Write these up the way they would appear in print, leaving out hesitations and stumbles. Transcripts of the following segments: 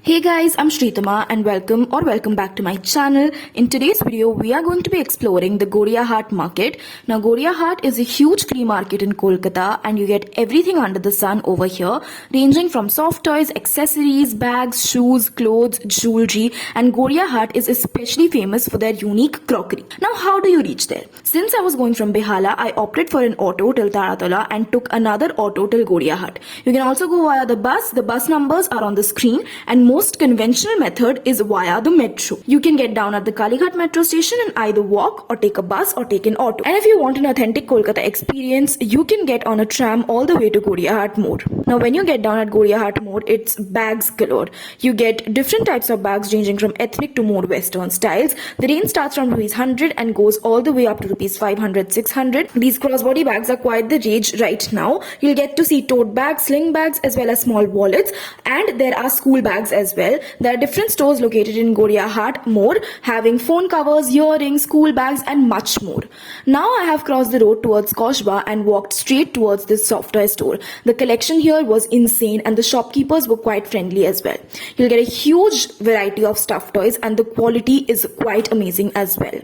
Hey guys, I'm Shritama and welcome back to my channel. In today's video, we are going to be exploring the Goriahat market. Now, Goriahat is a huge flea market in Kolkata and you get everything under the sun over here, ranging from soft toys, accessories, bags, shoes, clothes, jewelry, and Goriahat is especially famous for their unique crockery. Now, how do you reach there? Since I was going from Behala, I opted for an auto till Taratala and took another auto till Goriahat. You can also go via the bus. The bus numbers are on the screen and most conventional method is via the metro. You can get down at the Kalighat metro station and either walk or take a bus or take an auto. And if you want an authentic Kolkata experience, you can get on a tram all the way to Goriahat Mode. Now when you get down at Goriahat Mode, it's bags galore. You get different types of bags ranging from ethnic to more western styles. The range starts from ₹100 and goes all the way up to ₹500, 600. These crossbody bags are quite the rage right now. You'll get to see tote bags, sling bags as well as small wallets, and there are school bags as well. There are different stores located in Goriahat Mode having phone covers, earrings, school bags and much more. Now I have crossed the road towards Koshba and walked straight towards this soft toy store. The collection here was insane and the shopkeepers were quite friendly as well. You'll get a huge variety of stuffed toys and the quality is quite amazing as well.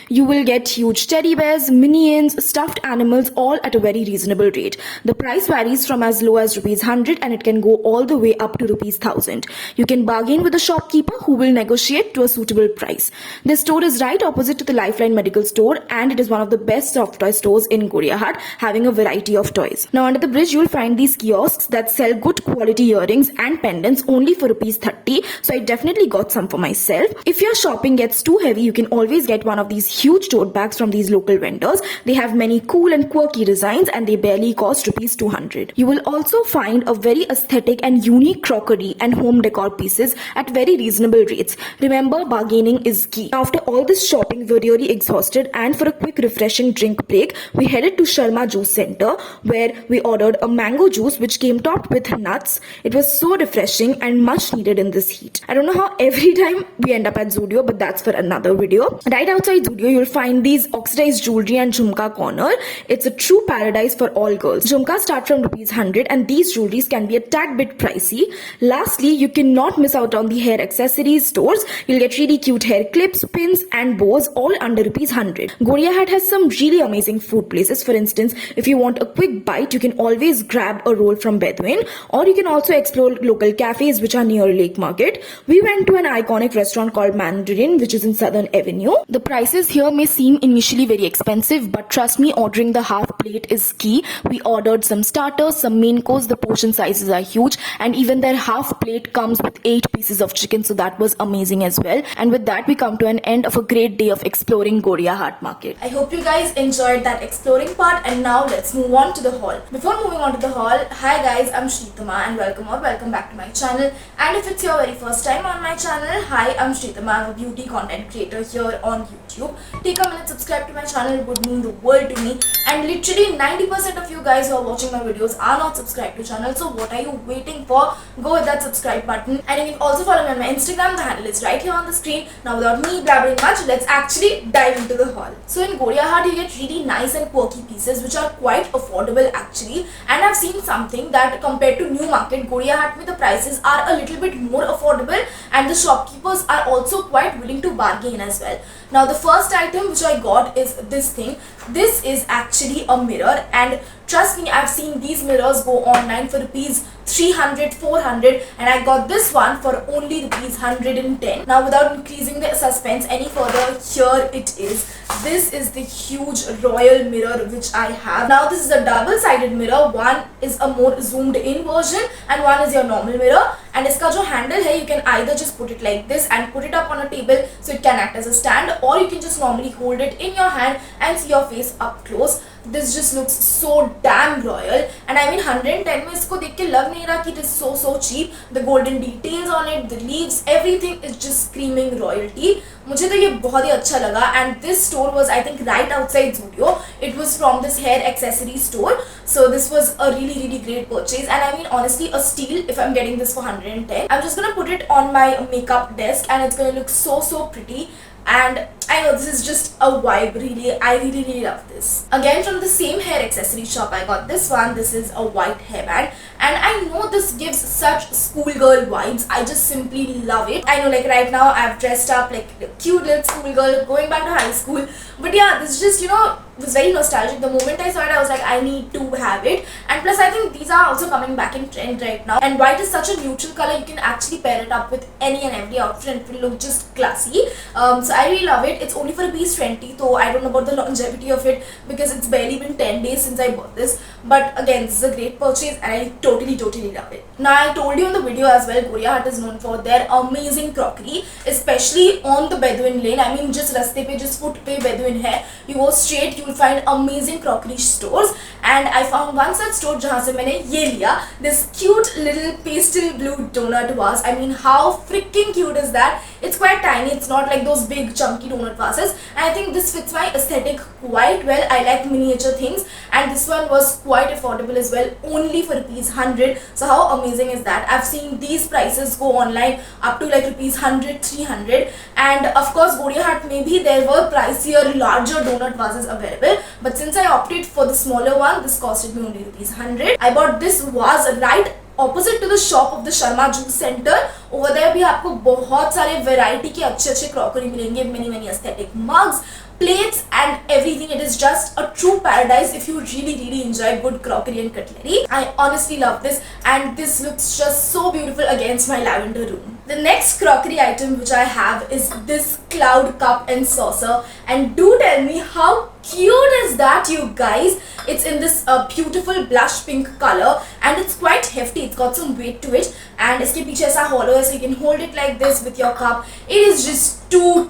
You will get huge teddy bears, minions, stuffed animals all at a very reasonable rate. The price varies from as low as ₹100 and it can go all the way up to ₹1000. You can bargain with the shopkeeper who will negotiate to a suitable price. This store is right opposite to the Lifeline Medical Store and it is one of the best soft toy stores in Goriahat, having a variety of toys. Now under the bridge you will find these kiosks that sell good quality earrings and pendants only for ₹30, so I definitely got some for myself. If your shopping gets too heavy, you can always get one of these huge tote bags from these local vendors. They have many cool and quirky designs and they barely cost ₹200. You will also find a very aesthetic and unique crockery and home decor pieces at very reasonable rates. Remember, bargaining is key. After all this shopping, we're really exhausted and for a quick refreshing drink break, we headed to Sharma Juice Center where we ordered a mango juice which came topped with nuts. It was so refreshing and much needed in this heat. I don't know how every time we end up at Zudio, but that's for another video. Right outside Zudio, you'll find these oxidized jewelry and jhumka corner. It's a true paradise for all girls. Jhumkas start from ₹100 and these jewelries can be a tad bit pricey. Lastly, you cannot miss out on the hair accessories stores. You'll get really cute hair clips, pins and bows all under ₹100. Goriahat has some really amazing food places. For instance, if you want a quick bite, you can always grab a roll from Bedouin, or you can also explore local cafes which are near Lake Market. We went to an iconic restaurant called Mandarin which is in Southern Avenue. The prices here may seem initially very expensive, but trust me, ordering the half plate is key. We ordered some starters, some main course. The portion sizes are huge and even their half plate comes with 8 pieces of chicken, so that was amazing as well. And with that we come to an end of a great day of exploring Goriahat market. I hope you guys enjoyed that exploring part and now let's move on to the haul. Before moving on to the haul, hi guys, I'm Shritama and welcome back to my channel. And if it's your very first time on my channel, hi, I'm Shritama. I'm a beauty content creator here on YouTube. Take a minute, subscribe to my channel, it would mean the world to me. And literally 90% of you guys who are watching my videos are not subscribed to channel, so what are you waiting for? Go hit that subscribe button. And you can also follow me on my Instagram. The handle is right here on the screen. Now without me blabbering much, let's actually dive into the haul. So in Goriahat you get really nice and quirky pieces which are quite affordable actually, and I've seen something that compared to New Market, Goriahat with the prices are a little bit more affordable and the shopkeepers are also quite willing to bargain as well. Now the first item which I got is this thing. This is actually a mirror and trust me, I've seen these mirrors go online for ₹300, 400 and I got this one for only ₹110. Now without increasing the suspense any further, here it is. This is the huge royal mirror which I have. Now this is a double-sided mirror. One is a more zoomed in version and one is your normal mirror. And iska jo handle hai, you can either just put it like this and put it up on a table so it can act as a stand, or you can just normally hold it in your hand and see your face up close. This just looks so damn royal and I mean 110 में इसको देख के लग नहीं रहा कि it is so cheap. The golden details on it, the leaves, everything is just screaming royalty. मुझे तो ये बहुत ही अच्छा लगा and this store was I think right outside Zudio. It was from this hair accessory store, so this was a really great purchase and I mean honestly a steal if I'm getting this for 110. I'm just gonna put it on my makeup desk and it's gonna look so pretty. And I know this is just a vibe, really. I really love this. Again, from the same hair accessory shop, I got this one. This is a white hairband, and I know this gives such schoolgirl vibes. I just simply love it. I know, like, right now I've dressed up like a cute little schoolgirl going back to high school, but yeah, this just, you know, was very nostalgic. The moment I saw it, I was like, I need to have it. And plus, I think these are also coming back in trend right now, and white is such a neutral color. You can actually pair it up with any and every outfit and it will look just classy. So I really love it. It's only for ₹20, so I don't know about the longevity of it because it's barely been 10 days since I bought this. But again, this is a great purchase and I totally love it. Now, I told you in the video as well, Goria Hut is known for their amazing crockery, especially on the Bedouin lane. I mean, just raste pe, just foot pe Bedouin hai. You go straight, you will find amazing crockery stores. And I found one such store jahan se maine ye liya, this cute little pastel blue donut vase. I mean, how freaking cute is that? It's quite tiny. It's not like those big chunky donut vases. And I think this fits my aesthetic quite well. I like miniature things, and this one was quite affordable as well, only for ₹100. So how amazing is that? I've seen these prices go online up to like ₹100, 300, and of course Goria Hut, maybe there were pricier, larger donut vases available, but since I opted for the smaller one, this costed me only ₹100. I bought this vase right opposite to the shop of the Sharma Juice Center. Over there भी आपको बहुत सारे variety के अच्छे crockery मिलेंगे, many aesthetic mugs, plates and everything. It is just a true paradise if you really enjoy good crockery and cutlery. I honestly love this, and this looks just so beautiful against my lavender room. The next crockery item which I have is this cloud cup and saucer, and do tell me how cute is that, you guys. It's in this beautiful blush pink color and it's quite hefty. It's got some weight to it, and इसके पीछे ऐसा hollow है, so you can hold it like this with your cup. It is just too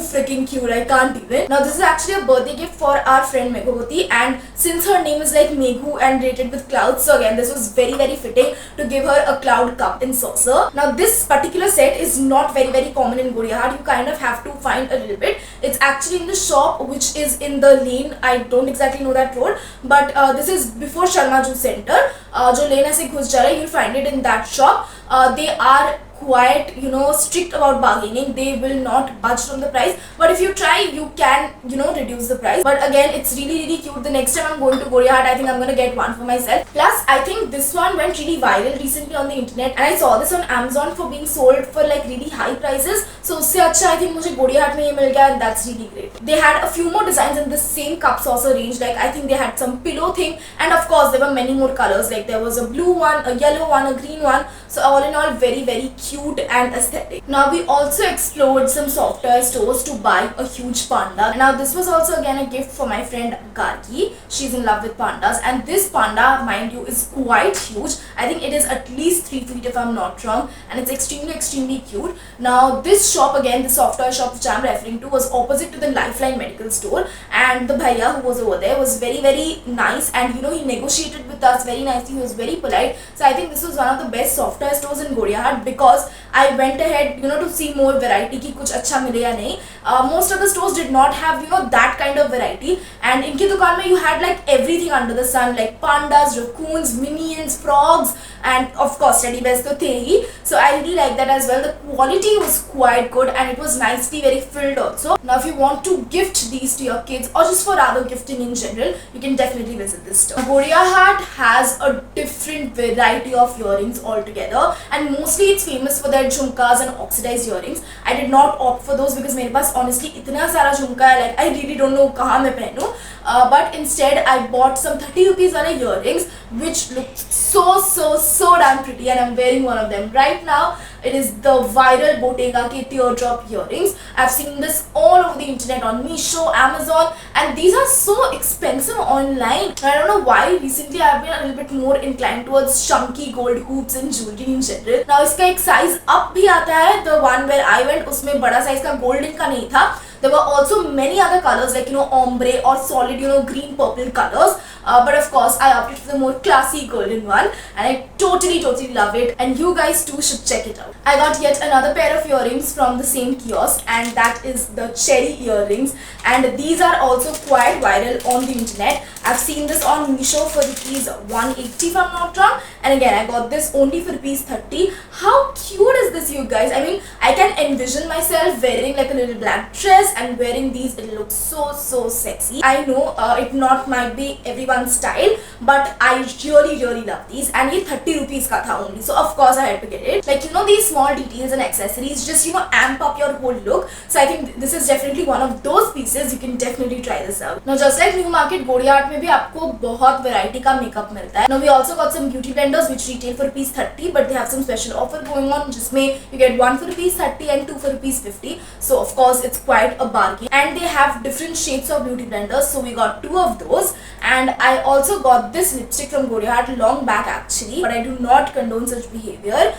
freaking cute. I can't even. Now this is actually a birthday gift for our friend Meghawati, and since her name is like Meghu and rated with clouds, so again this was very fitting to give her a cloud cup and saucer. Now this particular set is not very common in Goria Hut. You kind of have to find a little bit. It's actually in the shop which is in the lane. I don't exactly know that road, but this is before Sharma Juice Center. जो लेन ऐसे घुस जा रहा है, you'll find it in that shop. They are quite, you know, strict about bargaining. They will not budge from the price, but if you try, you can, you know, reduce the price. But again, it's really cute. The next time I'm going to Goria Hut, I think I'm gonna get one for myself. Plus, I think this one went really viral recently on the internet, and I saw this on Amazon for being sold for like really high prices. So उससे अच्छा I think मुझे Goria Hut में ये मिल गया, and that's really great. They had a few more designs in the same cup saucer range. Like I think they had some pillow thing, and of course there were many more colors. Like there was a blue one, a yellow one, a green one. So all in all, very cute and aesthetic. Now we also explored some soft toy stores to buy a huge panda. Now this was also again a gift for my friend Gargi. She's in love with pandas, and this panda, mind you, is quite huge. I think it is at least 3 feet if I'm not wrong, and it's extremely cute. Now this shop, again the soft toy shop which I'm referring to, was opposite to the Lifeline medical store, and the bhaiya who was over there was very nice, and you know, he negotiated with us very nicely. He was very polite. So I think this was one of the best soft toy stores in Goria Hut, because I went ahead, you know, to see more variety ki kuch अच्छा मिले या नहीं. Most of the stores did not have, you know, that kind of variety, and इनकी दुकान में you had like everything under the sun, like pandas, raccoons, minions, frogs, and of course teddy bears तो थे ही. So I really like that as well. The quality was quite good, and it was nicely very filled also. Now if you want to gift these to your kids, or just for other gifting in general, you can definitely visit this store. Goria Hut has a different variety of earrings altogether, and mostly it's famous for their jhumkas and oxidized earrings. I did not opt for those because मेरे पास honestly इतना सारा झुमका है, like I really don't know कहाँ मैं पहनूं. But instead I bought some 30 rupees वाले earrings which looked so damn pretty, and I'm wearing one of them right now. It is the viral Bottega ke teardrop earrings. I've seen this all over the internet on Meesho, Amazon, and these are so expensive online. I don't know why recently I've been a little bit more inclined towards chunky gold hoops and jewelry in general. Now इसका एक size up भी आता है. The one where I went उसमें बड़ा size का golden का नहीं था. There were also many other colors like, you know, ombre or solid, you know, green purple colors. But of course I opted for the more classy golden one, and I totally love it, and you guys too should check it out. I got yet another pair of earrings from the same kiosk, and that is the cherry earrings, and these are also quite viral on the internet. I've seen this on Meesho for ₹180 if I'm not wrong, and again I got this only for ₹30. How cute is this, you guys? I mean, I can envision myself wearing like a little black dress and wearing these. It looks so sexy. I know it not might be everyone's style, but I really love these. And ये 30 rupees का था only, so of course I had to get it. Like, you know, these small details and accessories just, you know, amp up your whole look. So I think this is definitely one of those pieces. You can definitely try this out. Now just like New Market, Gaudiya Haat में भी आपको बहुत variety का makeup मिलता है. Now we also got some beauty blenders which retail for ₹30, but they have some special offer going on जिसमें you get one for ₹30 and two for ₹50. So of course it's quite a bargain. And they have different shades of beauty blenders, so we got two of those. And I also got this lipstick from Gaudiya Haat long back actually, but I do not condone such behavior.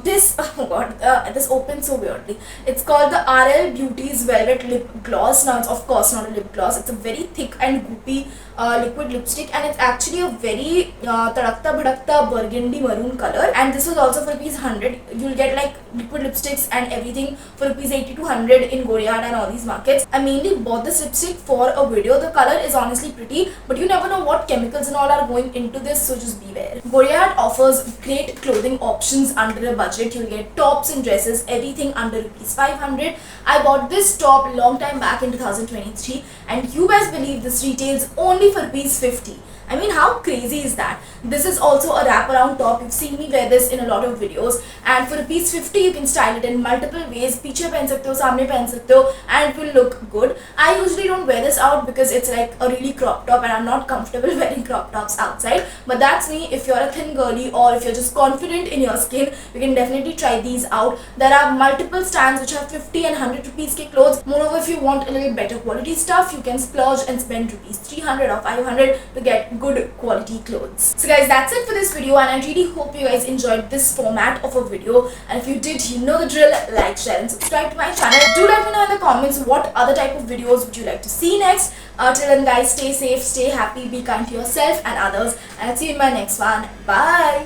This, oh god, this opens so weirdly. It's called the RL Beauty's Velvet Lip Gloss. Now it's of course not a lip gloss, it's a very thick and goopy liquid lipstick, and it's actually a very tadakta bhadakta burgundy maroon color. And this was also for ₹100. You'll get like liquid lipsticks and everything for ₹80 to 100 in Gaudiya Haat and all these markets. I mainly bought this lipstick for a video. The color is honestly pretty, but you never know what chemicals and all are going into this, so just beware. Gaudiya Haat offers great clothing options under a budget. You'll get tops and dresses, everything under ₹500. I bought this top long time back in 2023, and you best believe this retails only for ₹50. I mean, how crazy is that? This is also a wraparound top. You've seen me wear this in a lot of videos, and for ₹50 you can style it in multiple ways. पीछे पहन सकते हो, सामने पहन सकते हो, and it will look good. I usually don't wear this out because it's like a really crop top, and I'm not comfortable wearing crop tops outside. But that's me. If you're a thin girly or if you're just confident in your skin, you can definitely try these out. There are multiple stands which have 50 and 100 rupees के clothes. Moreover, if you want a little better quality stuff, you can splurge and spend ₹300 or 500 to get good quality clothes. So guys, that's it for this video, and I really hope you guys enjoyed this format of a video. And if you did, you know the drill. Like, share and subscribe to my channel. Do let me know in the comments what other type of videos would you like to see next. Till then guys, stay safe, stay happy, be kind to yourself and others, and I'll see you in my next one. Bye.